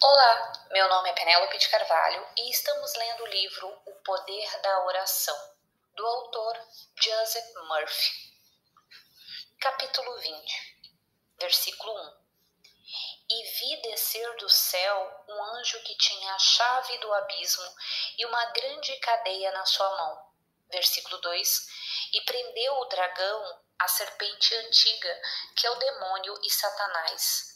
Olá, meu nome é Penélope de Carvalho e estamos lendo o livro O Poder da Oração, do autor Joseph Murphy. Capítulo 20, versículo 1. E vi descer do céu um anjo que tinha a chave do abismo e uma grande cadeia na sua mão. Versículo 2. E prendeu o dragão, a serpente antiga, que é o demônio e Satanás,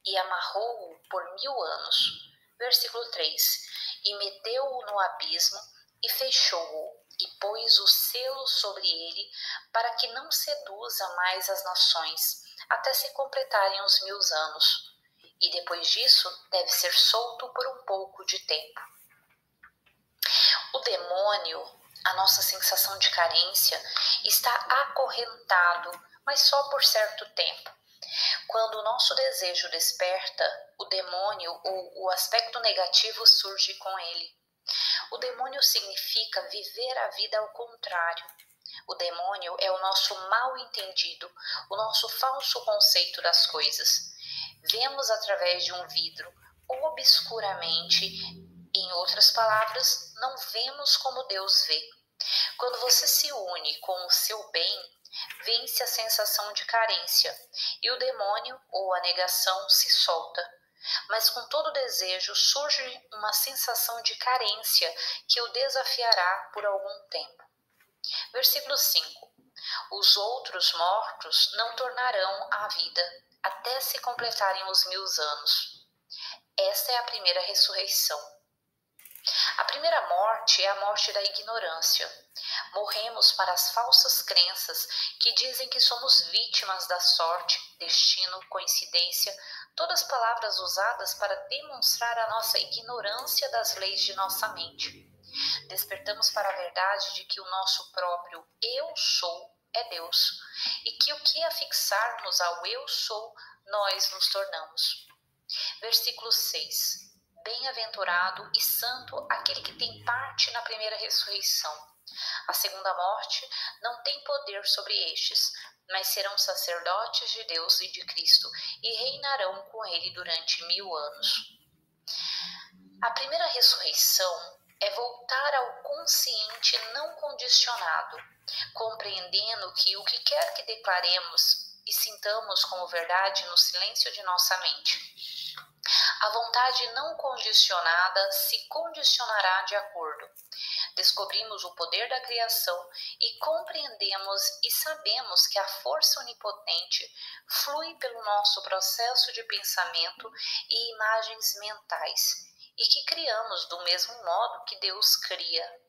e amarrou-o por 1000 anos. Versículo 3. E meteu-o no abismo e fechou-o, e pôs o selo sobre ele, para que não seduza mais as nações, até se completarem os 1000 anos. E depois disso deve ser solto por um pouco de tempo. O demônio, a nossa sensação de carência, está acorrentado, mas só por certo tempo. Quando o nosso desejo desperta, o demônio ou o aspecto negativo surge com ele. O demônio significa viver a vida ao contrário. O demônio é o nosso mal entendido, o nosso falso conceito das coisas. Vemos através de um vidro, obscuramente. Em outras palavras, não vemos como Deus vê. Quando você se une com o seu bem, vence a sensação de carência e o demônio ou a negação se solta. Mas com todo desejo surge uma sensação de carência que o desafiará por algum tempo. Versículo 5. Os outros mortos não tornarão à vida até se completarem os 1000 anos. Esta é a primeira ressurreição. A primeira morte é a morte da ignorância. Morremos para as falsas crenças que dizem que somos vítimas da sorte, destino, coincidência, todas palavras usadas para demonstrar a nossa ignorância das leis de nossa mente. Despertamos para a verdade de que o nosso próprio eu sou é Deus, e que o que afixarmos ao eu sou, nós nos tornamos. Versículo 6. Bem-aventurado e santo aquele que tem parte na primeira ressurreição. A segunda morte não tem poder sobre estes, mas serão sacerdotes de Deus e de Cristo e reinarão com ele durante 1000 anos. A primeira ressurreição é voltar ao consciente não condicionado, compreendendo que o que quer que declaremos e sintamos como verdade no silêncio de nossa mente. A vontade não condicionada se condicionará de acordo. Descobrimos o poder da criação e compreendemos e sabemos que a força onipotente flui pelo nosso processo de pensamento e imagens mentais, e que criamos do mesmo modo que Deus cria.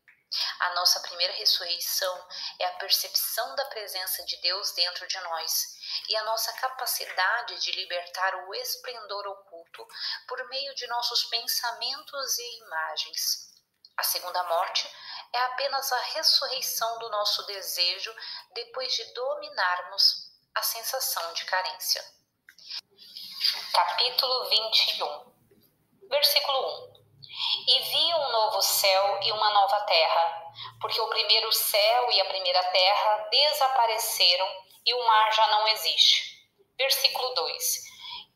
A nossa primeira ressurreição é a percepção da presença de Deus dentro de nós e a nossa capacidade de libertar o esplendor oculto por meio de nossos pensamentos e imagens. A segunda morte é apenas a ressurreição do nosso desejo depois de dominarmos a sensação de carência. Capítulo 21, versículo 1. E vi um novo céu e uma nova terra, porque o primeiro céu e a primeira terra desapareceram e o mar já não existe. Versículo 2.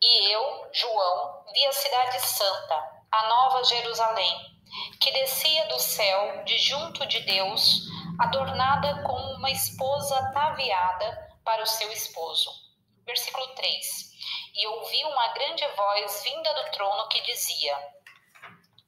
E eu, João, vi a cidade santa, a nova Jerusalém, que descia do céu de junto de Deus, adornada como uma esposa ataviada para o seu esposo. Versículo 3. E ouvi uma grande voz vinda do trono que dizia: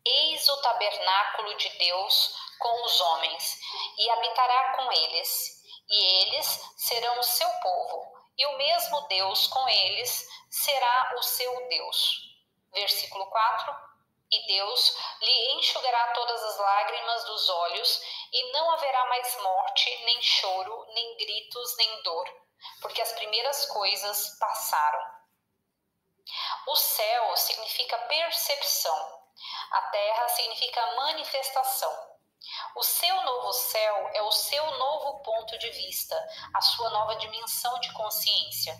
Eis o tabernáculo de Deus com os homens, e habitará com eles, e eles serão o seu povo, e o mesmo Deus com eles será o seu Deus. Versículo 4. E Deus lhe enxugará todas as lágrimas dos olhos, e não haverá mais morte, nem choro, nem gritos, nem dor, porque as primeiras coisas passaram. O céu significa percepção. A terra significa manifestação. O seu novo céu é o seu novo ponto de vista, a sua nova dimensão de consciência.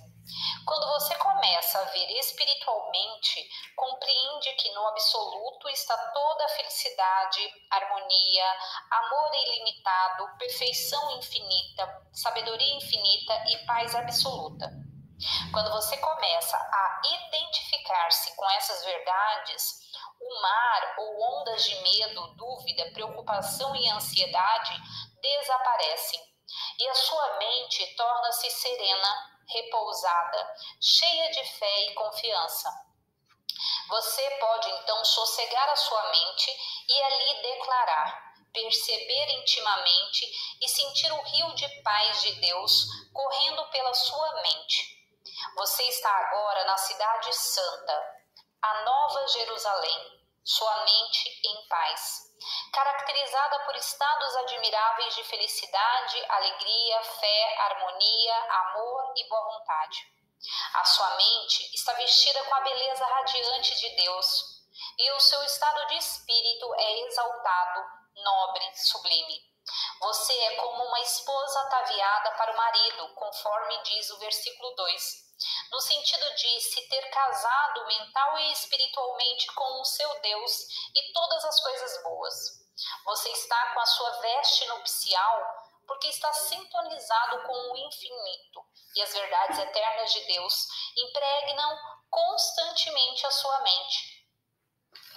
Quando você começa a ver espiritualmente, compreende que no absoluto está toda a felicidade, harmonia, amor ilimitado, perfeição infinita, sabedoria infinita e paz absoluta. Quando você começa a identificar-se com essas verdades, O mar ou ondas de medo, dúvida, preocupação e ansiedade desaparecem e a sua mente torna-se serena, repousada, cheia de fé e confiança. Você pode então sossegar a sua mente e ali declarar, perceber intimamente e sentir o rio de paz de Deus correndo pela sua mente. Você está agora na cidade santa, a Nova Jerusalém, sua mente em paz, caracterizada por estados admiráveis de felicidade, alegria, fé, harmonia, amor e boa vontade. A sua mente está vestida com a beleza radiante de Deus e o seu estado de espírito é exaltado, nobre, sublime. Você é como uma esposa ataviada para o marido, conforme diz o versículo 2. No sentido de se ter casado mental e espiritualmente com o seu Deus e todas as coisas boas. Você está com a sua veste nupcial porque está sintonizado com o infinito e as verdades eternas de Deus impregnam constantemente a sua mente.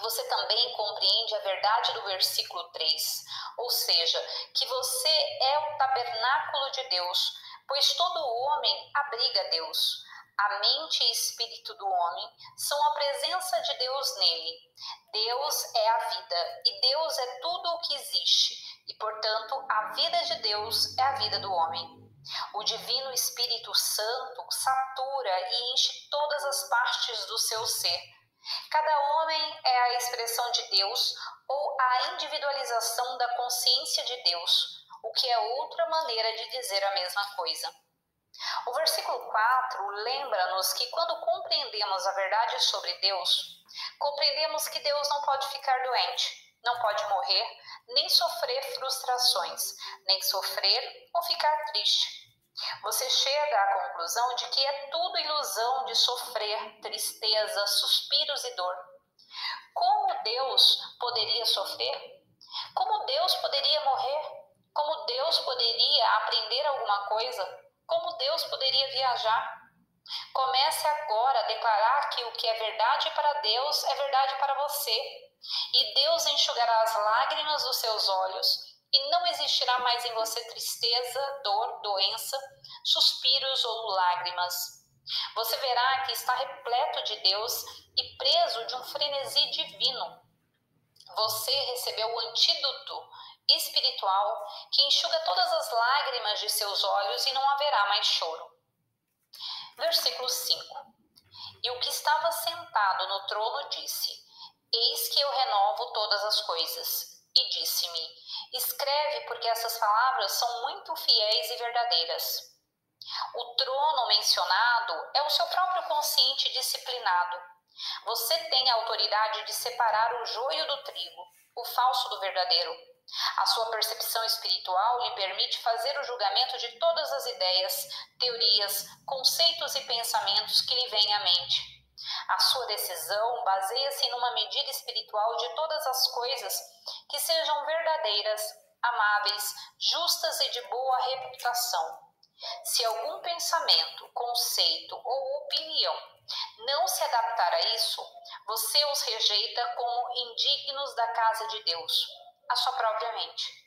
Você também compreende a verdade do versículo 3, ou seja, que você é o tabernáculo de Deus, pois todo homem abriga Deus. A mente e espírito do homem são a presença de Deus nele. Deus é a vida e Deus é tudo o que existe e, portanto, a vida de Deus é a vida do homem. O Divino Espírito Santo satura e enche todas as partes do seu ser. Cada homem é a expressão de Deus ou a individualização da consciência de Deus, o que é outra maneira de dizer a mesma coisa. O versículo 4 lembra-nos que quando compreendemos a verdade sobre Deus, compreendemos que Deus não pode ficar doente, não pode morrer, nem sofrer frustrações, nem sofrer ou ficar triste. Você chega à conclusão de que é tudo ilusão de sofrer, tristeza, suspiros e dor. Como Deus poderia sofrer? Como Deus poderia morrer? Como Deus poderia aprender alguma coisa? Como Deus poderia viajar? Comece agora a declarar que o que é verdade para Deus é verdade para você. E Deus enxugará as lágrimas dos seus olhos e não existirá mais em você tristeza, dor, doença, suspiros ou lágrimas. Você verá que está repleto de Deus e preso de um frenesi divino. Você recebeu o antídoto espiritual que enxuga todas as lágrimas de seus olhos e não haverá mais choro. Versículo 5. E o que estava sentado no trono disse: Eis que eu renovo todas as coisas. E disse-me: Escreve, porque essas palavras são muito fiéis e verdadeiras. O trono mencionado é o seu próprio consciente disciplinado. Você tem a autoridade de separar o joio do trigo, o falso do verdadeiro. A sua percepção espiritual lhe permite fazer o julgamento de todas as ideias, teorias, conceitos e pensamentos que lhe vêm à mente. A sua decisão baseia-se numa medida espiritual de todas as coisas que sejam verdadeiras, amáveis, justas e de boa reputação. Se algum pensamento, conceito ou opinião não se adaptar a isso, você os rejeita como indignos da casa de Deus, a sua própria mente.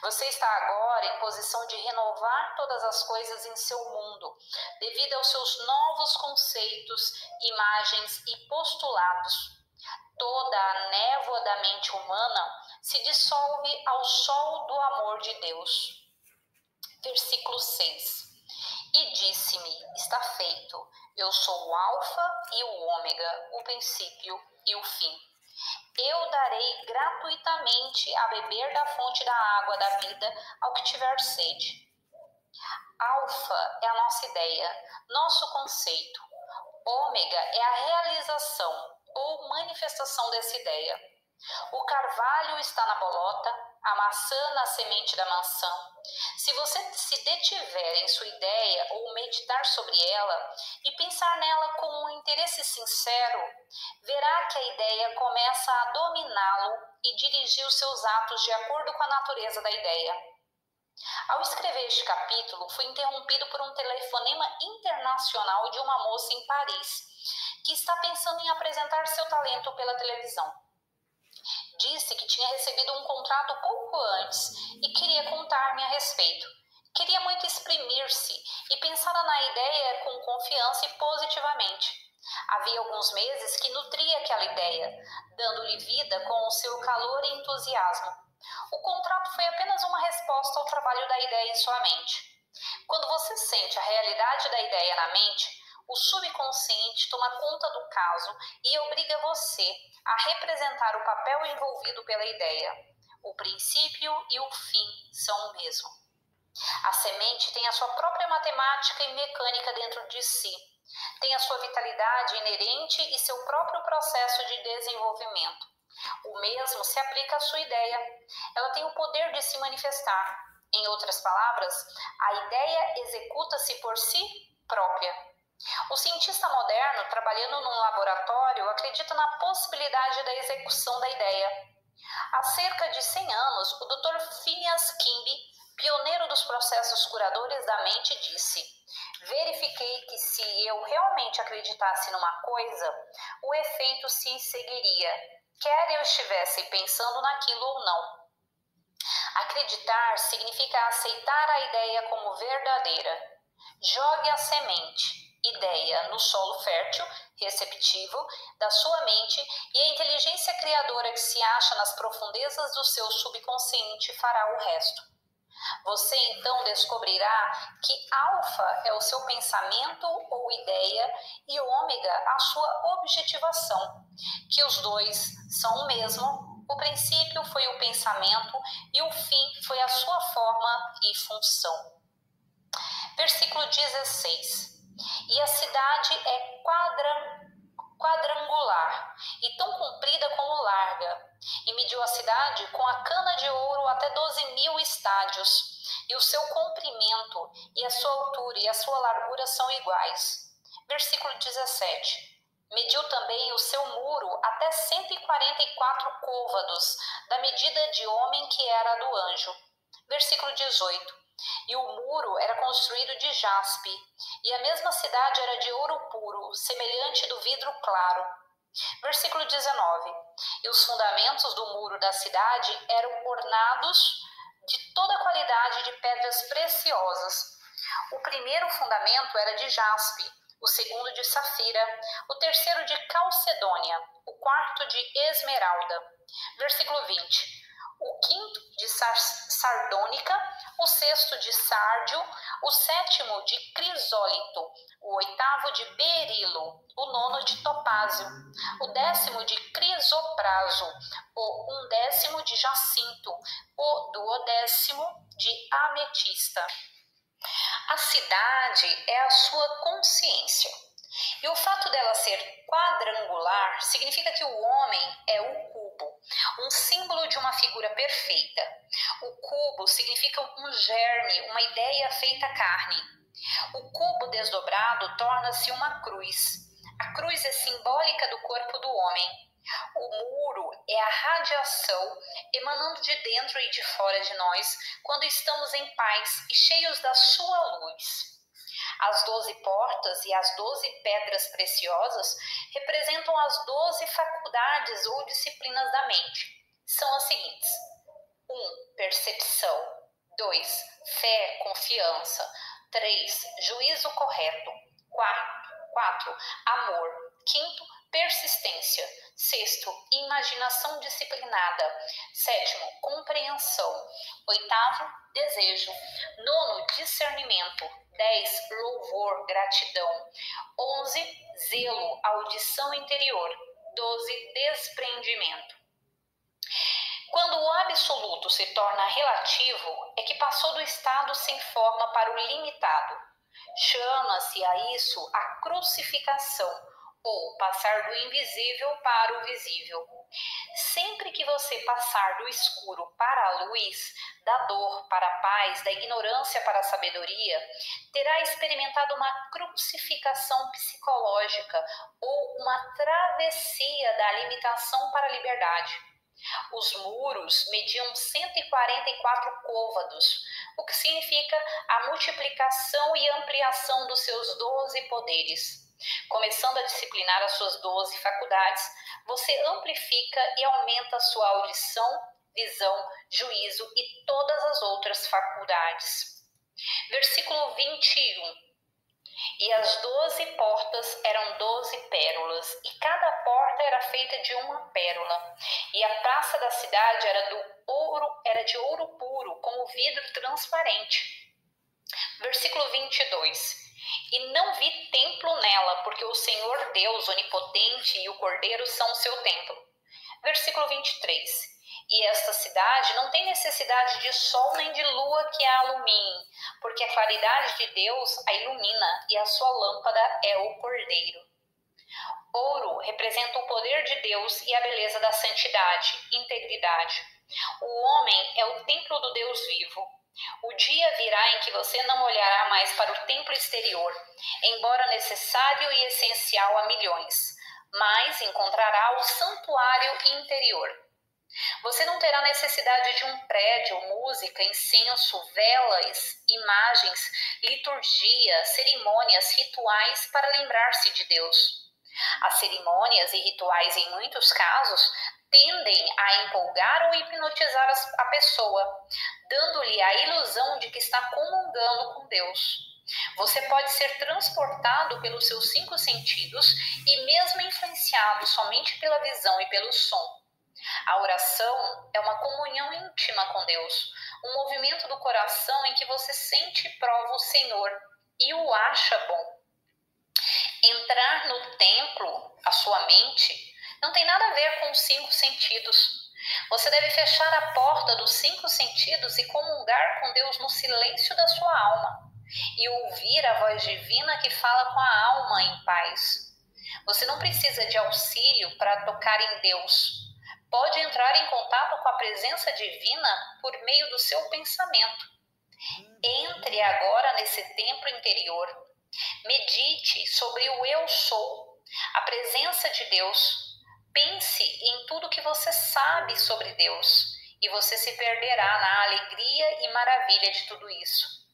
Você está agora em posição de renovar todas as coisas em seu mundo, devido aos seus novos conceitos, imagens e postulados. Toda a névoa da mente humana se dissolve ao sol do amor de Deus. Versículo 6. E disse-me: Está feito. Eu sou o Alfa e o Ômega, o princípio e o fim. Eu darei gratuitamente a beber da fonte da água da vida ao que tiver sede. Alfa é a nossa ideia, nosso conceito. Ômega é a realização ou manifestação dessa ideia. O carvalho está na bolota, a maçã na semente da maçã. Se você se detiver em sua ideia ou meditar sobre ela e pensar nela com um interesse sincero, verá que a ideia começa a dominá-lo e dirigir os seus atos de acordo com a natureza da ideia. Ao escrever este capítulo, fui interrompido por um telefonema internacional de uma moça em Paris, que está pensando em apresentar seu talento pela televisão. Disse que tinha recebido um contrato pouco antes e queria contar-me a respeito. Queria muito exprimir-se e pensara na ideia com confiança e positivamente. Havia alguns meses que nutria aquela ideia, dando-lhe vida com o seu calor e entusiasmo. O contrato foi apenas uma resposta ao trabalho da ideia em sua mente. Quando você sente a realidade da ideia na mente, o subconsciente toma conta do caso e obriga você a representar o papel envolvido pela ideia. O princípio e o fim são o mesmo. A semente tem a sua própria matemática e mecânica dentro de si. Tem a sua vitalidade inerente e seu próprio processo de desenvolvimento. O mesmo se aplica à sua ideia. Ela tem o poder de se manifestar. Em outras palavras, a ideia executa-se por si própria. O cientista moderno, trabalhando num laboratório, acredita na possibilidade da execução da ideia. Há cerca de 100 anos, o Dr. Phineas Kimby, pioneiro dos processos curadores da mente, disse: verifiquei que se eu realmente acreditasse numa coisa, o efeito se seguiria, quer eu estivesse pensando naquilo ou não. Acreditar significa aceitar a ideia como verdadeira. Jogue a semente, ideia, no solo fértil, receptivo, da sua mente, e a inteligência criadora que se acha nas profundezas do seu subconsciente fará o resto. Você então descobrirá que alfa é o seu pensamento ou ideia e ômega a sua objetivação, que os dois são o mesmo, o princípio foi o pensamento e o fim foi a sua forma e função. Versículo 16. E a cidade é quadrangular e tão comprida como larga, e mediu a cidade com a cana de ouro até 12.000 estádios, e o seu comprimento, e a sua altura e a sua largura são iguais. Versículo 17. Mediu também o seu muro até 144 côvados, da medida de homem que era do anjo. Versículo 18. E o muro era construído de jaspe, e a mesma cidade era de ouro puro, semelhante do vidro claro. Versículo 19. E os fundamentos do muro da cidade eram ornados de toda qualidade de pedras preciosas. O primeiro fundamento era de jaspe, o segundo de safira, o terceiro de calcedônia, o quarto de esmeralda. Versículo 20. O quinto de sardônica, o sexto de sárdio, o sétimo de crisólito, o oitavo de berilo, o nono de topázio, o 10º de crisopraso, o 11º de jacinto, o 12º de ametista. A cidade é a sua consciência. E o fato dela ser quadrangular significa que o homem é o cubo, um símbolo de uma figura perfeita. O cubo significa um germe, uma ideia feita carne. O cubo desdobrado torna-se uma cruz. A cruz é simbólica do corpo do homem. O muro é a radiação emanando de dentro e de fora de nós quando estamos em paz e cheios da sua luz. As 12 portas e as 12 pedras preciosas representam as 12 faculdades ou disciplinas da mente. São as seguintes: 1. Percepção. 2. Fé, confiança. 3. Juízo correto. 4. Amor. 5. Persistência. 6. Imaginação disciplinada. 7. Compreensão. 8. Desejo. 9. Discernimento. 10. Louvor, gratidão. 11. Zelo, audição interior. 12. Desprendimento. Quando o absoluto se torna relativo, é que passou do estado sem forma para o limitado. Chama-se a isso a crucificação, ou passar do invisível para o visível. Sempre que você passar do escuro para a luz, da dor para a paz, da ignorância para a sabedoria, terá experimentado uma crucificação psicológica ou uma travessia da limitação para a liberdade. Os muros mediam 144 côvados, o que significa a multiplicação e ampliação dos seus 12 poderes. Começando a disciplinar as suas 12 faculdades, você amplifica e aumenta a sua audição, visão, juízo e todas as outras faculdades. Versículo 21. E as 12 portas eram 12 pérolas, e cada porta era feita de uma pérola. E a praça da cidade era de ouro puro, como vidro transparente. Versículo 22. E não vi templo nela, porque o Senhor Deus onipotente e o Cordeiro são o seu templo. Versículo 23. E esta cidade não tem necessidade de sol nem de lua que a ilumine, porque a claridade de Deus a ilumina e a sua lâmpada é o Cordeiro. Ouro representa o poder de Deus e a beleza da santidade, integridade. O homem é o templo do Deus vivo. O dia virá em que você não olhará mais para o templo exterior, embora necessário e essencial a milhões, mas encontrará o santuário interior. Você não terá necessidade de um prédio, música, incenso, velas, imagens, liturgia, cerimônias, rituais para lembrar-se de Deus. As cerimônias e rituais, em muitos casos, tendem a empolgar ou hipnotizar a pessoa, dando-lhe a ilusão de que está comungando com Deus. Você pode ser transportado pelos seus 5 sentidos e mesmo influenciado somente pela visão e pelo som. A oração é uma comunhão íntima com Deus, um movimento do coração em que você sente e prova o Senhor e o acha bom. Entrar no templo, a sua mente, não tem nada a ver com os 5 sentidos. Você deve fechar a porta dos 5 sentidos e comungar com Deus no silêncio da sua alma e ouvir a voz divina que fala com a alma em paz. Você não precisa de auxílio para tocar em Deus. Pode entrar em contato com a presença divina por meio do seu pensamento. Entre agora nesse templo interior. Medite sobre o eu sou, a presença de Deus. Pense em tudo que você sabe sobre Deus e você se perderá na alegria e maravilha de tudo isso.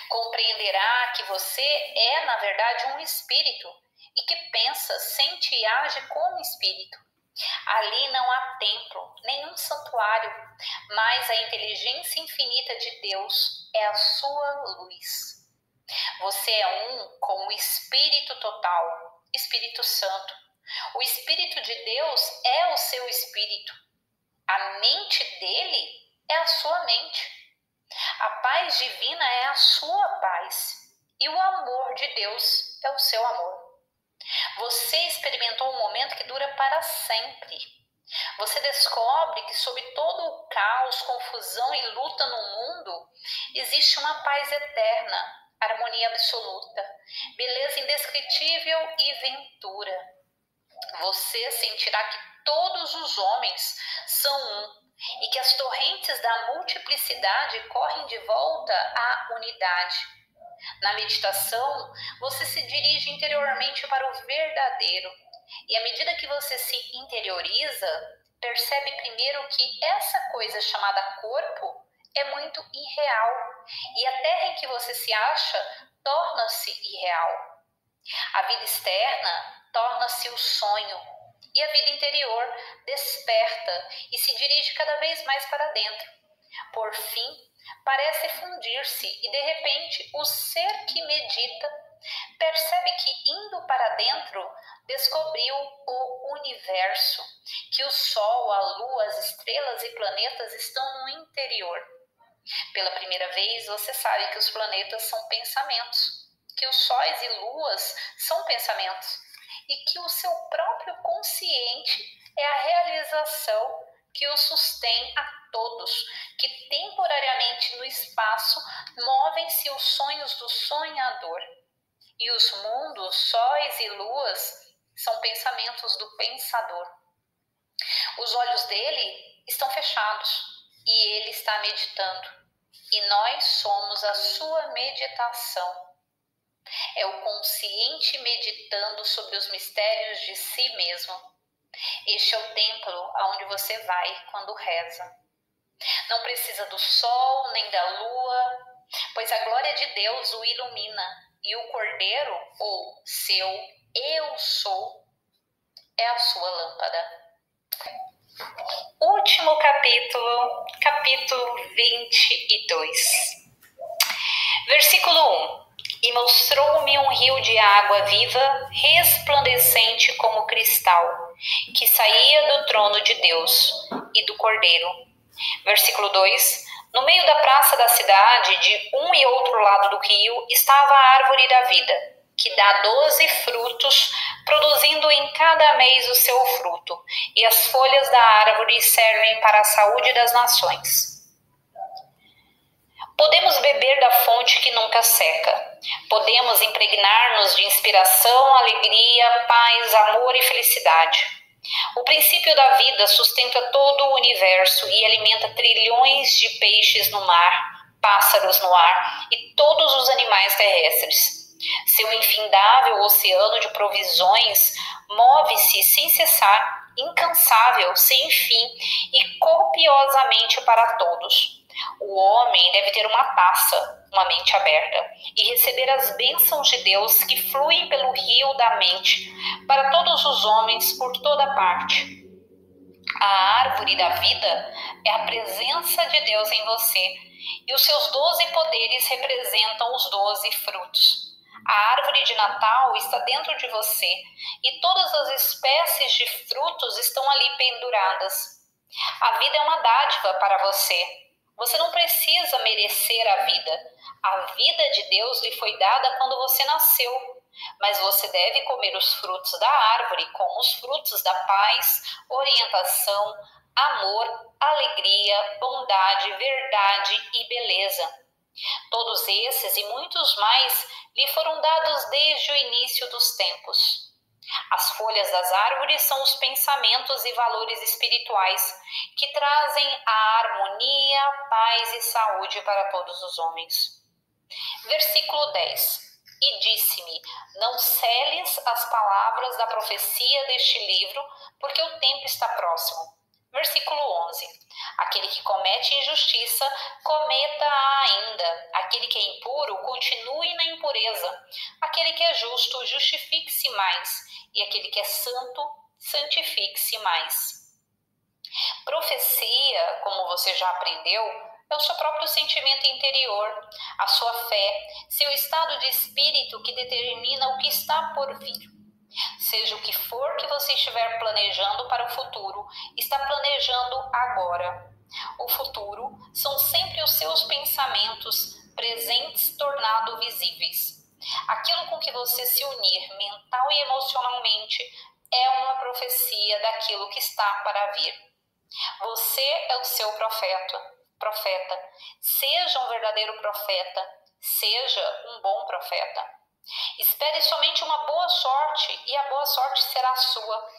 Compreenderá que você é, na verdade, um espírito e que pensa, sente e age como espírito. Ali não há templo, nenhum santuário, mas a inteligência infinita de Deus é a sua luz. Você é um com o Espírito total, Espírito Santo. O Espírito de Deus é o seu espírito. A mente dele é a sua mente. A paz divina é a sua paz. E o amor de Deus é o seu amor. Você experimentou um momento que dura para sempre. Você descobre que sob todo o caos, confusão e luta no mundo, existe uma paz eterna, harmonia absoluta, beleza indescritível e ventura. Você sentirá que todos os homens são um e que as torrentes da multiplicidade correm de volta à unidade. Na meditação, você se dirige interiormente para o verdadeiro. E à medida que você se interioriza, percebe primeiro que essa coisa chamada corpo é muito irreal. E a terra em que você se acha torna-se irreal. A vida externa torna-se o sonho. E a vida interior desperta e se dirige cada vez mais para dentro. Por fim, parece fundir-se e, de repente, o ser que medita percebe que, indo para dentro, descobriu o universo, que o Sol, a Lua, as estrelas e planetas estão no interior. Pela primeira vez, você sabe que os planetas são pensamentos, que os sóis e luas são pensamentos e que o seu próprio consciente é a realização que o sustém a todos, que temporariamente no espaço movem-se os sonhos do sonhador. E os mundos, sóis e luas são pensamentos do pensador. Os olhos dele estão fechados e ele está meditando. E nós somos a sua meditação. É o consciente meditando sobre os mistérios de si mesmo. Este é o templo aonde você vai quando reza. Não precisa do sol nem da lua, pois a glória de Deus o ilumina e o Cordeiro, ou seu Eu sou é a sua lâmpada. Último capítulo, capítulo 22. Versículo 1. E mostrou-me um rio de água viva, resplandecente como cristal, que saía do trono de Deus e do Cordeiro. Versículo 2. No meio da praça da cidade, de um e outro lado do rio, estava a árvore da vida, que dá 12 frutos, produzindo em cada mês o seu fruto, e as folhas da árvore servem para a saúde das nações. Podemos beber da fonte que nunca seca. Podemos impregnar-nos de inspiração, alegria, paz, amor e felicidade. O princípio da vida sustenta todo o universo e alimenta trilhões de peixes no mar, pássaros no ar e todos os animais terrestres. Seu infindável oceano de provisões move-se sem cessar, incansável, sem fim e copiosamente para todos. O homem deve ter uma taça, uma mente aberta, e receber as bênçãos de Deus que fluem pelo rio da mente para todos os homens por toda parte. A árvore da vida é a presença de Deus em você, e os seus 12 poderes representam os 12 frutos. A árvore de Natal está dentro de você, e todas as espécies de frutos estão ali penduradas. A vida é uma dádiva para você. Você não precisa merecer a vida. A vida de Deus lhe foi dada quando você nasceu. Mas você deve comer os frutos da árvore, como os frutos da paz, orientação, amor, alegria, bondade, verdade e beleza. Todos esses e muitos mais lhe foram dados desde o início dos tempos. As folhas das árvores são os pensamentos e valores espirituais que trazem a harmonia, paz e saúde para todos os homens. Versículo 10. E disse-me: não seles as palavras da profecia deste livro, porque o tempo está próximo. Versículo 11. Aquele que comete injustiça, cometa-a ainda. Aquele que é impuro, continue na impureza. Aquele que é justo, justifique-se mais. E aquele que é santo, santifique-se mais. Profecia, como você já aprendeu, é o seu próprio sentimento interior, a sua fé, seu estado de espírito que determina o que está por vir. Seja o que for que você estiver planejando para o futuro, está planejando agora. O futuro são sempre os seus pensamentos presentes tornados visíveis. Aquilo com que você se unir mental e emocionalmente é uma profecia daquilo que está para vir. Você é o seu profeta. Seja um verdadeiro profeta. Seja um bom profeta. Espere somente uma boa sorte e a boa sorte será sua.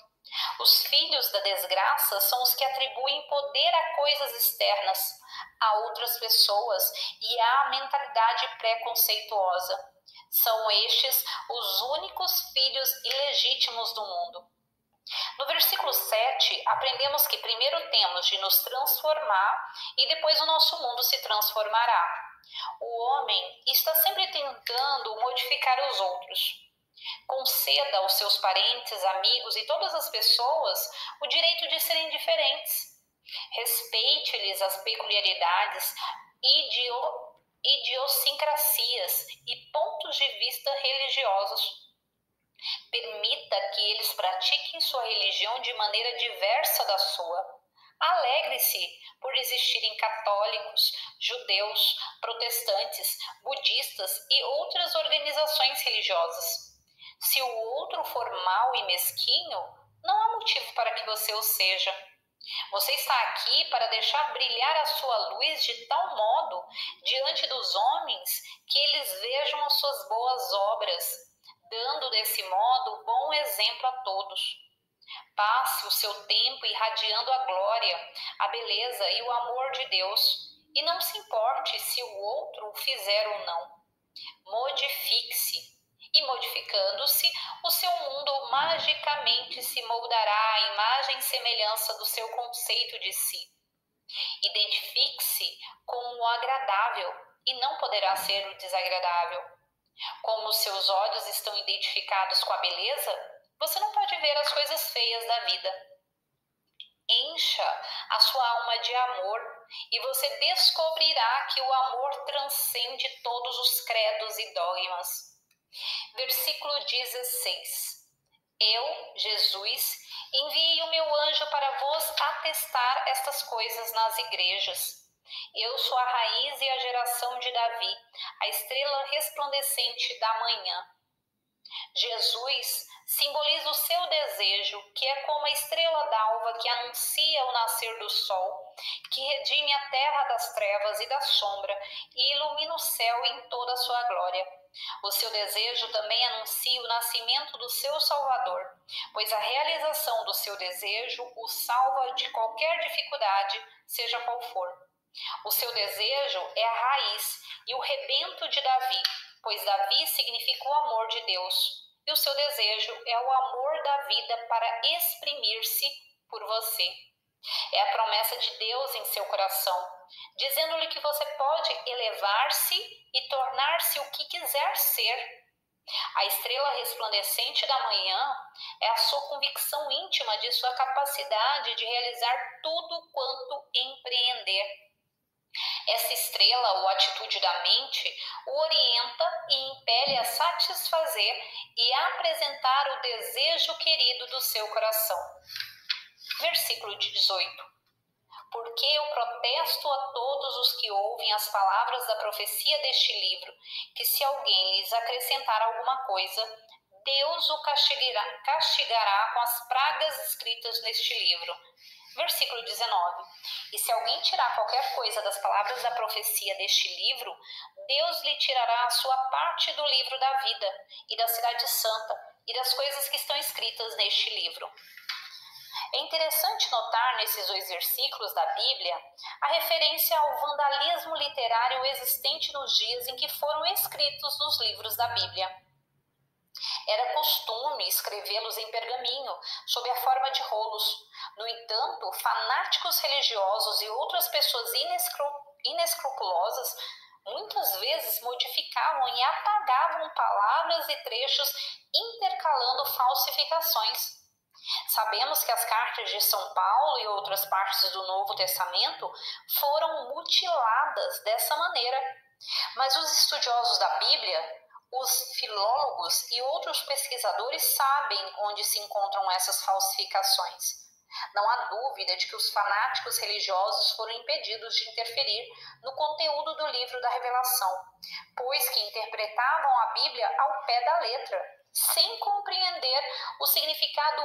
Os filhos da desgraça são os que atribuem poder a coisas externas, a outras pessoas e à mentalidade preconceituosa. São estes os únicos filhos ilegítimos do mundo. No versículo 7, aprendemos que primeiro temos de nos transformar e depois o nosso mundo se transformará. O homem está sempre tentando modificar os outros. Conceda aos seus parentes, amigos e todas as pessoas o direito de serem diferentes. Respeite-lhes as peculiaridades, idiosincrasias e pontos de vista religiosos. Permita que eles pratiquem sua religião de maneira diversa da sua. Alegre-se por existirem católicos, judeus, protestantes, budistas e outras organizações religiosas. Se o outro for mau e mesquinho, não há motivo para que você o seja. Você está aqui para deixar brilhar a sua luz de tal modo diante dos homens que eles vejam as suas boas obras, dando desse modo bom exemplo a todos. Passe o seu tempo irradiando a glória, a beleza e o amor de Deus, e não se importe se o outro o fizer ou não. Modifique-se, e modificando-se, o seu mundo magicamente se moldará à imagem e semelhança do seu conceito de si. Identifique-se com o agradável e não poderá ser o desagradável. Como seus olhos estão identificados com a beleza, você não pode ver as coisas feias da vida. Encha a sua alma de amor e você descobrirá que o amor transcende todos os credos e dogmas. Versículo 16. Eu, Jesus, enviei o meu anjo para vos atestar estas coisas nas igrejas. Eu sou a raiz e a geração de Davi, a estrela resplandecente da manhã. Jesus simboliza o seu desejo, que é como a estrela d'alva que anuncia o nascer do sol, que redime a terra das trevas e da sombra e ilumina o céu em toda a sua glória. O seu desejo também anuncia o nascimento do seu Salvador, pois a realização do seu desejo o salva de qualquer dificuldade, seja qual for. O seu desejo é a raiz e o rebento de Davi, pois Davi significa o amor de Deus, e o seu desejo é o amor da vida para exprimir-se por você. É a promessa de Deus em seu coração, dizendo-lhe que você pode elevar-se e tornar-se o que quiser ser. A estrela resplandecente da manhã é a sua convicção íntima de sua capacidade de realizar tudo quanto empreender. Essa estrela, ou atitude da mente, o orienta e impele a satisfazer e a apresentar o desejo querido do seu coração. Versículo 18. Porque eu protesto a todos os que ouvem as palavras da profecia deste livro, que se alguém lhes acrescentar alguma coisa, Deus o castigará com as pragas escritas neste livro. Versículo 19. E se alguém tirar qualquer coisa das palavras da profecia deste livro, Deus lhe tirará a sua parte do livro da vida e da cidade santa e das coisas que estão escritas neste livro. É interessante notar nesses 2 versículos da Bíblia a referência ao vandalismo literário existente nos dias em que foram escritos os livros da Bíblia. Era costume escrevê-los em pergaminho, sob a forma de rolos. No entanto, fanáticos religiosos e outras pessoas inescrupulosas muitas vezes modificavam e apagavam palavras e trechos, intercalando falsificações. Sabemos que as cartas de São Paulo e outras partes do Novo Testamento foram mutiladas dessa maneira, mas os estudiosos da Bíblia, os filólogos e outros pesquisadores sabem onde se encontram essas falsificações. Não há dúvida de que os fanáticos religiosos foram impedidos de interferir no conteúdo do livro da Revelação, pois que interpretavam a Bíblia ao pé da letra, sem compreender o significado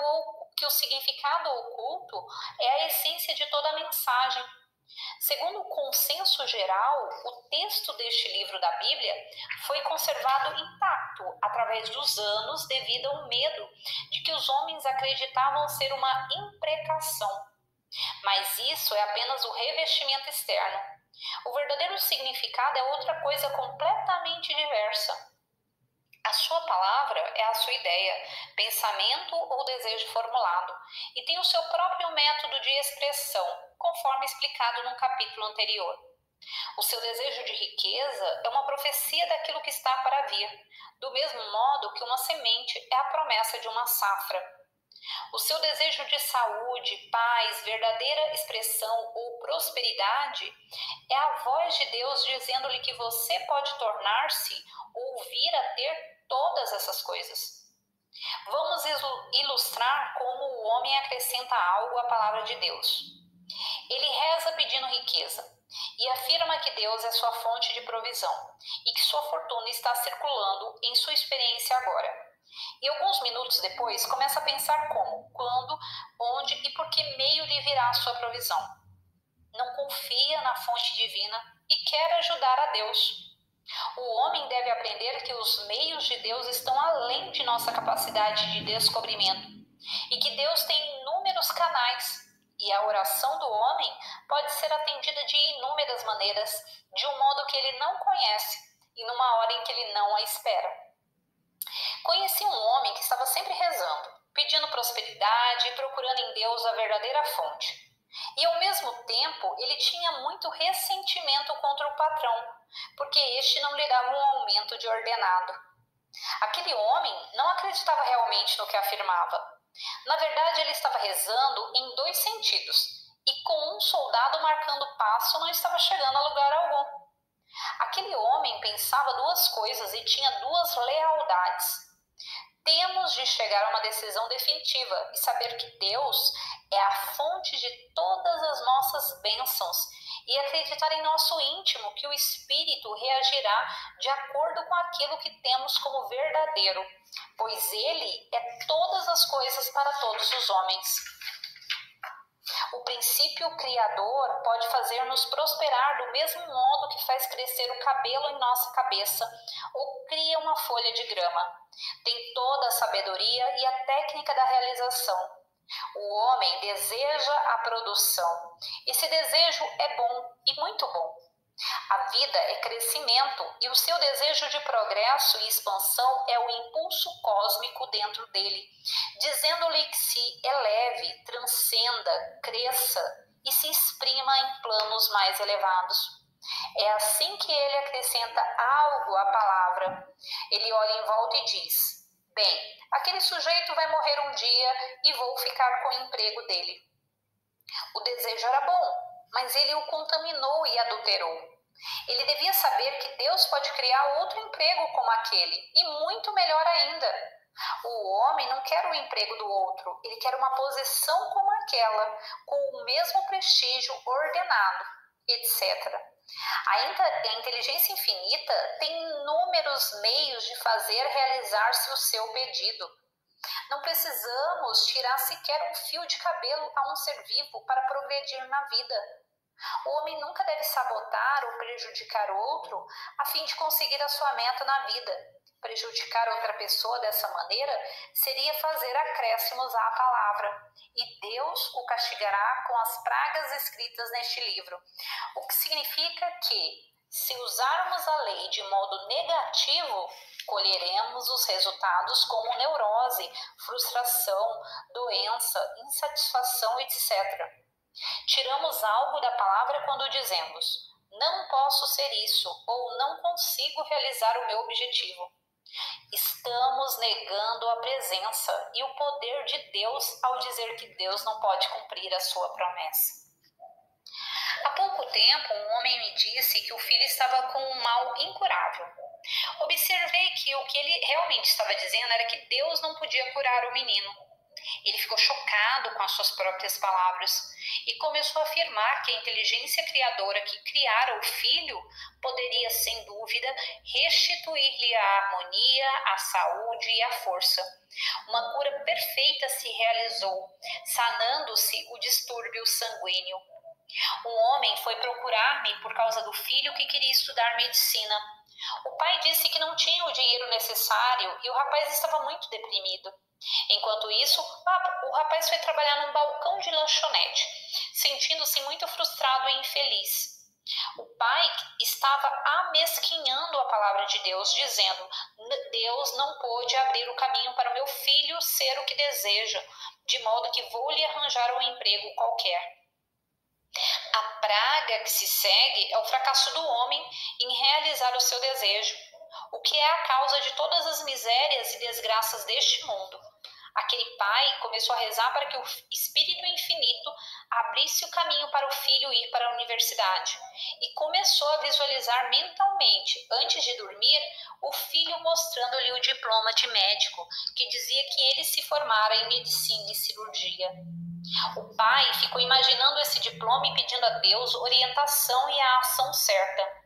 oculto é a essência de toda a mensagem. Segundo o consenso geral, o texto deste livro da Bíblia foi conservado intacto através dos anos devido ao medo de que os homens acreditavam ser uma imprecação. Mas isso é apenas o revestimento externo. O verdadeiro significado é outra coisa completamente diversa. A sua palavra é a sua ideia, pensamento ou desejo formulado, e tem o seu próprio método de expressão, conforme explicado no capítulo anterior. O seu desejo de riqueza é uma profecia daquilo que está para vir, do mesmo modo que uma semente é a promessa de uma safra. O seu desejo de saúde, paz, verdadeira expressão ou prosperidade é a voz de Deus dizendo-lhe que você pode tornar-se ou vir a ter todas essas coisas. Vamos ilustrar como o homem acrescenta algo à palavra de Deus. Ele reza pedindo riqueza e afirma que Deus é sua fonte de provisão e que sua fortuna está circulando em sua experiência agora. E alguns minutos depois começa a pensar como, quando, onde e por que meio lhe virá a sua provisão. Não confia na fonte divina e quer ajudar a Deus. O homem deve aprender que os meios de Deus estão além de nossa capacidade de descobrimento e que Deus tem inúmeros canais e a oração do homem pode ser atendida de inúmeras maneiras, de um modo que ele não conhece e numa hora em que ele não a espera. Conheci um homem que estava sempre rezando, pedindo prosperidade e procurando em Deus a verdadeira fonte. E ao mesmo tempo, ele tinha muito ressentimento contra o patrão, porque este não lhe dava um aumento de ordenado. Aquele homem não acreditava realmente no que afirmava. Na verdade, ele estava rezando em dois sentidos, e com um soldado marcando passo não estava chegando a lugar algum. Aquele homem pensava duas coisas e tinha duas lealdades. Temos de chegar a uma decisão definitiva e saber que Deus é a fonte de todas as nossas bênçãos e acreditar em nosso íntimo que o Espírito reagirá de acordo com aquilo que temos como verdadeiro, pois Ele é todas as coisas para todos os homens. O princípio criador pode fazer-nos prosperar do mesmo modo que faz crescer o cabelo em nossa cabeça ou cria uma folha de grama. Tem toda a sabedoria e a técnica da realização. O homem deseja a produção. Esse desejo é bom e muito bom. A vida é crescimento e o seu desejo de progresso e expansão é o impulso cósmico dentro dele, dizendo-lhe que se eleve, transcenda, cresça e se exprima em planos mais elevados. É assim que ele acrescenta algo à palavra. Ele olha em volta e diz: bem, aquele sujeito vai morrer um dia e vou ficar com o emprego dele. O desejo era bom, mas ele o contaminou e adulterou. Ele devia saber que Deus pode criar outro emprego como aquele, e muito melhor ainda. O homem não quer o emprego do outro, ele quer uma posição como aquela, com o mesmo prestígio ordenado, etc. A inteligência infinita tem inúmeros meios de fazer realizar-se o seu pedido. Não precisamos tirar sequer um fio de cabelo a um ser vivo para progredir na vida. O homem nunca deve sabotar ou prejudicar outro a fim de conseguir a sua meta na vida. Prejudicar outra pessoa dessa maneira seria fazer acréscimos à palavra, e Deus o castigará com as pragas escritas neste livro, o que significa que, se usarmos a lei de modo negativo, colheremos os resultados como neurose, frustração, doença, insatisfação, etc. Tiramos algo da palavra quando dizemos: não posso ser isso ou não consigo realizar o meu objetivo. Estamos negando a presença e o poder de Deus ao dizer que Deus não pode cumprir a sua promessa. Há pouco tempo, um homem me disse que o filho estava com um mal incurável. Observei que o que ele realmente estava dizendo era que Deus não podia curar o menino. Ele ficou chocado com as suas próprias palavras e começou a afirmar que a inteligência criadora que criara o filho poderia, sem dúvida, restituir-lhe a harmonia, a saúde e a força. Uma cura perfeita se realizou, sanando-se o distúrbio sanguíneo. Um homem foi procurar-me por causa do filho que queria estudar medicina. O pai disse que não tinha o dinheiro necessário e o rapaz estava muito deprimido. Enquanto isso, o rapaz foi trabalhar num balcão de lanchonete, sentindo-se muito frustrado e infeliz. O pai estava amesquinhando a palavra de Deus, dizendo: Deus não pôde abrir o caminho para o meu filho ser o que deseja, de modo que vou lhe arranjar um emprego qualquer. A praga que se segue é o fracasso do homem em realizar o seu desejo, o que é a causa de todas as misérias e desgraças deste mundo. Aquele pai começou a rezar para que o Espírito Infinito abrisse o caminho para o filho ir para a universidade e começou a visualizar mentalmente, antes de dormir, o filho mostrando-lhe o diploma de médico que dizia que ele se formara em medicina e cirurgia. O pai ficou imaginando esse diploma e pedindo a Deus orientação e a ação certa.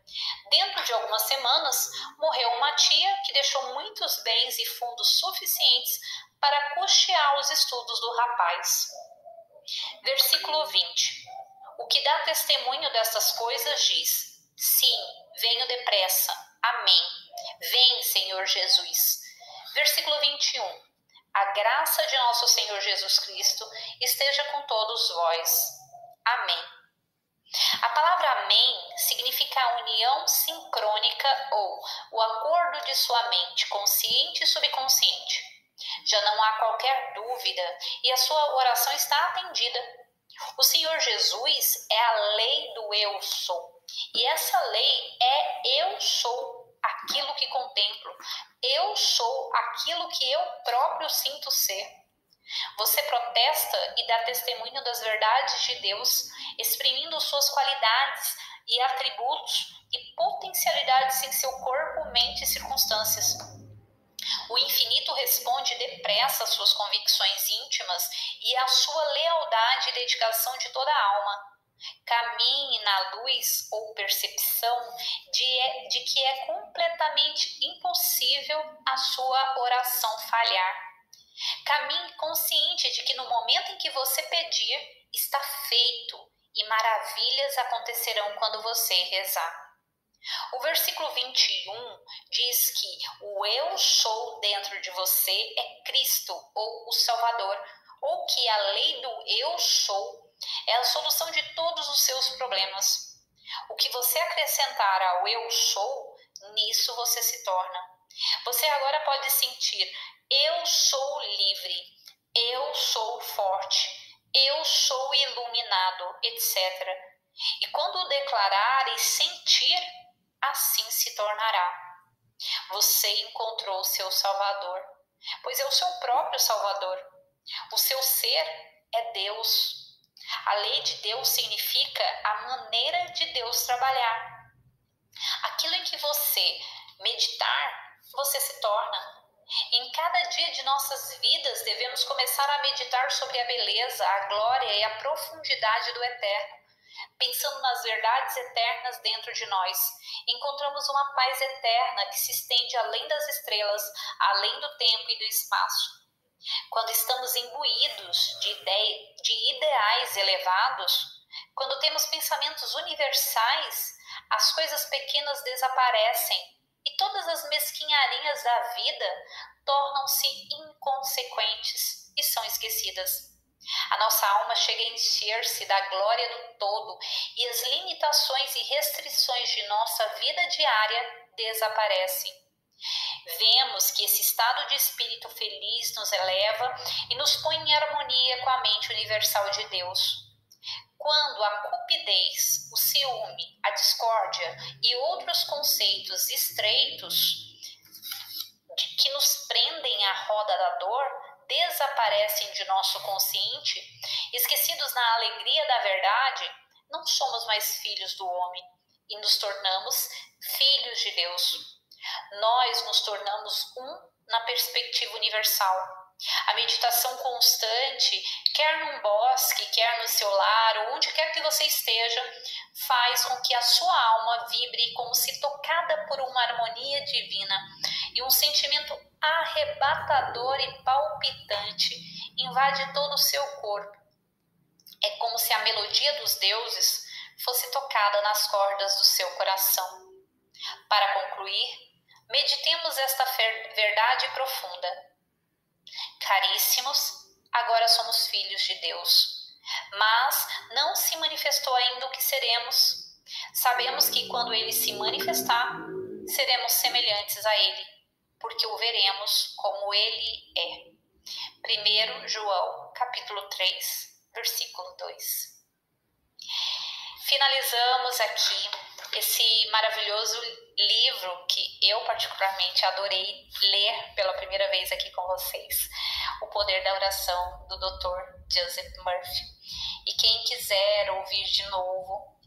Dentro de algumas semanas, morreu uma tia que deixou muitos bens e fundos suficientes para custear os estudos do rapaz. Versículo 20. O que dá testemunho destas coisas diz: sim, venho depressa. Amém. Vem, Senhor Jesus. Versículo 21. A graça de nosso Senhor Jesus Cristo esteja com todos vós. Amém. A palavra amém significa a união sincrônica ou o acordo de sua mente consciente e subconsciente. Já não há qualquer dúvida e a sua oração está atendida. O Senhor Jesus é a lei do eu sou. E essa lei é eu sou aquilo que contemplo. Eu sou aquilo que eu próprio sinto ser. Você protesta e dá testemunho das verdades de Deus, exprimindo suas qualidades e atributos e potencialidades em seu corpo, mente e circunstâncias. O infinito responde depressa às suas convicções íntimas e à sua lealdade e dedicação de toda a alma. Caminhe na luz ou percepção de que é completamente impossível a sua oração falhar. Caminhe consciente de que no momento em que você pedir, está feito e maravilhas acontecerão quando você rezar. O versículo 21 diz que o eu sou dentro de você é Cristo ou o Salvador, ou que a lei do eu sou é a solução de todos os seus problemas. O que você acrescentar ao eu sou, nisso você se torna. Você agora pode sentir: eu sou livre, eu sou forte, eu sou iluminado, etc. E quando declarar e sentir, assim se tornará. Você encontrou o seu Salvador, pois é o seu próprio Salvador. O seu ser é Deus. A lei de Deus significa a maneira de Deus trabalhar. Aquilo em que você meditar, você se torna. Em cada dia de nossas vidas, devemos começar a meditar sobre a beleza, a glória e a profundidade do eterno. Pensando nas verdades eternas dentro de nós, encontramos uma paz eterna que se estende além das estrelas, além do tempo e do espaço. Quando estamos imbuídos de ideais elevados, quando temos pensamentos universais, as coisas pequenas desaparecem e todas as mesquinharinhas da vida tornam-se inconsequentes e são esquecidas. A nossa alma chega a encher-se da glória do todo e as limitações e restrições de nossa vida diária desaparecem. Vemos que esse estado de espírito feliz nos eleva e nos põe em harmonia com a mente universal de Deus. Quando a cupidez, o ciúme, a discórdia e outros conceitos estreitos que nos prendem à roda da dor desaparecem de nosso consciente, esquecidos na alegria da verdade, não somos mais filhos do homem e nos tornamos filhos de Deus. Nós nos tornamos um na perspectiva universal. A meditação constante, quer num bosque, quer no seu lar, ou onde quer que você esteja, faz com que a sua alma vibre como se tocada por uma harmonia divina e um sentimento arrebatador e palpitante invade todo o seu corpo. É como se a melodia dos deuses fosse tocada nas cordas do seu coração. Para concluir, meditemos esta verdade profunda. Caríssimos, agora somos filhos de Deus, mas não se manifestou ainda o que seremos. Sabemos que quando Ele se manifestar, seremos semelhantes a Ele, porque o veremos como Ele é. 1 João, capítulo 3, versículo 2. Finalizamos aqui esse maravilhoso livro que eu particularmente adorei ler pela primeira vez aqui com vocês, O Poder da Oração, do Dr. Joseph Murphy. E quem quiser ouvir de novo,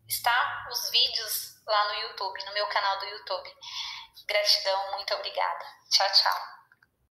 está os vídeos lá no YouTube, no meu canal do YouTube. Gratidão, muito obrigada. Tchau, tchau.